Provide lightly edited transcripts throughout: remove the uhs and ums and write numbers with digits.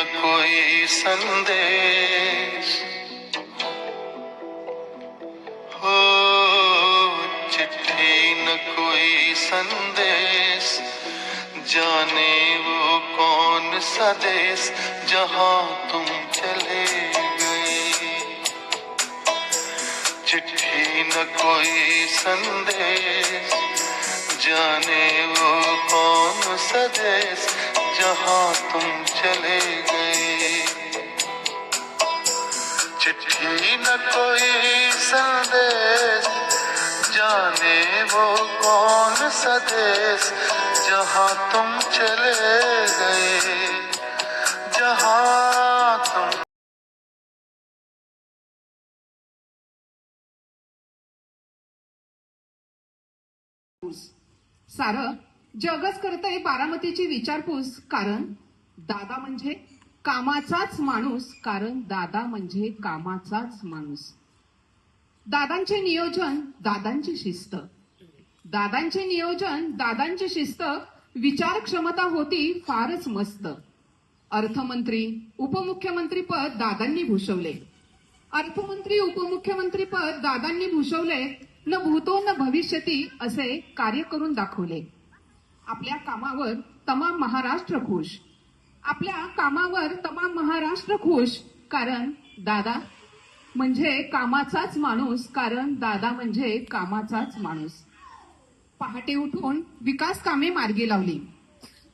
न कोई संदेश हो, चिट्ठी न कोई संदेश, जाने वो कौन सा देश जहां तुम चले गए। चिट्ठी न कोई संदेश, जाने वो कौन सा देश जहां तुम चले गए। चिट्ठी न कोई संदेश, जाने वो कौन सा देश जहां तुम चले गए, जहां तुम। सारं जगच करतंय बारामतीची विचारपूस, कारण दादा म्हणजे कामाचाच माणूस, कारण दादा म्हणजे कामाचाच माणूस. दादांचे नियोजन, दादांची शिस्त, दादांचे नियोजन, दादांची शिस्त, विचार क्षमता होती फारच मस्त. अर्थमंत्री उपमुख्यमंत्री पद दादांनी भूषवले, अर्थमंत्री उपमुख्यमंत्री पद दादांनी भूषवले. न भूतो न भविष्यती असे कार्य करून दाखवले. आपल्या कामावर तमाम महाराष्ट्र खुश, आपल्या कामावर तमाम महाराष्ट्र खुश, कारण दादा म्हणजे कामाचाच माणूस, कारण दादा म्हणजे कामाचाच माणूस. पहाटे उठून विकास कामे मार्गी लावली,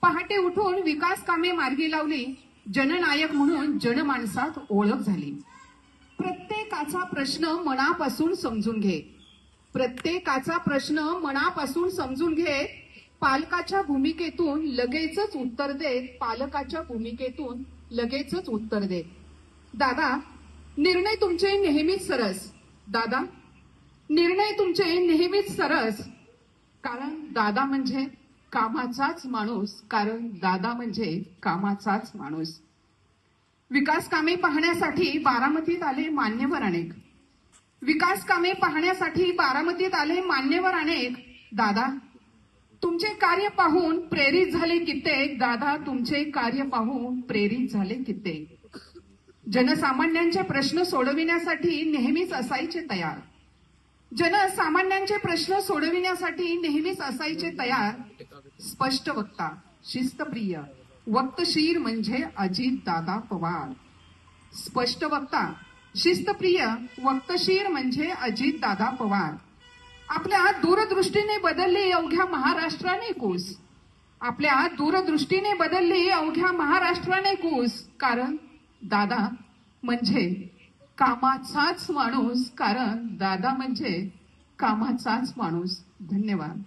पहाटे उठून विकास कामे मार्गी लावली. जननायक म्हणून जनमानसात ओळख झाली. प्रत्येकाचा प्रश्न मनापासून समजून घे, प्रत्येकाचा प्रश्न मनापासून समजून घे. पालकाच्या भूमिकेतून लगेचच उत्तर दे, पालकाच्या भूमिकेतून लगेचच उत्तर दे. दादा निर्णय तुमचे नेहमीच सरस, दादा निर्णय तुमचे नेहमीच सरस, कारण दादा म्हणजे कामाचाच माणूस, कारण दादा म्हणजे कामाचाच माणूस. विकास कामे पाहण्यासाठी बारामतीत आले मान्यवर अनेक, विकास कामे पाहण्यासाठी बारामतीत आले मान्यवर अनेक. दादा तुमचे कार्य पाहून प्रेरित झाले कित्येक, दादा तुमचे कार्य पाहून प्रेरित झाले कित्येक. जनसामान्यांचे प्रश्न सोडविण्यासाठी नेहमीच असायचे तयार, जनसामान्यांचे प्रश्न सोडविण्यासाठी नेहमीच असायचे तयार. स्पष्ट वक्ता शिस्तप्रिय वक्तशीर म्हणजे अजित दादा पवार, स्पष्ट वक्ता शिस्तप्रिय वक्तशीर म्हणजे अजित दादा पवार. आपल्या दूरदृष्टीने बदलली अवघ्या महाराष्ट्राने कूस, आपल्या दूरदृष्टीने बदलली अवघ्या महाराष्ट्राने कूस, कारण दादा म्हणजे कामाचाच माणूस, कारण दादा म्हणजे कामाचाच माणूस. धन्यवाद.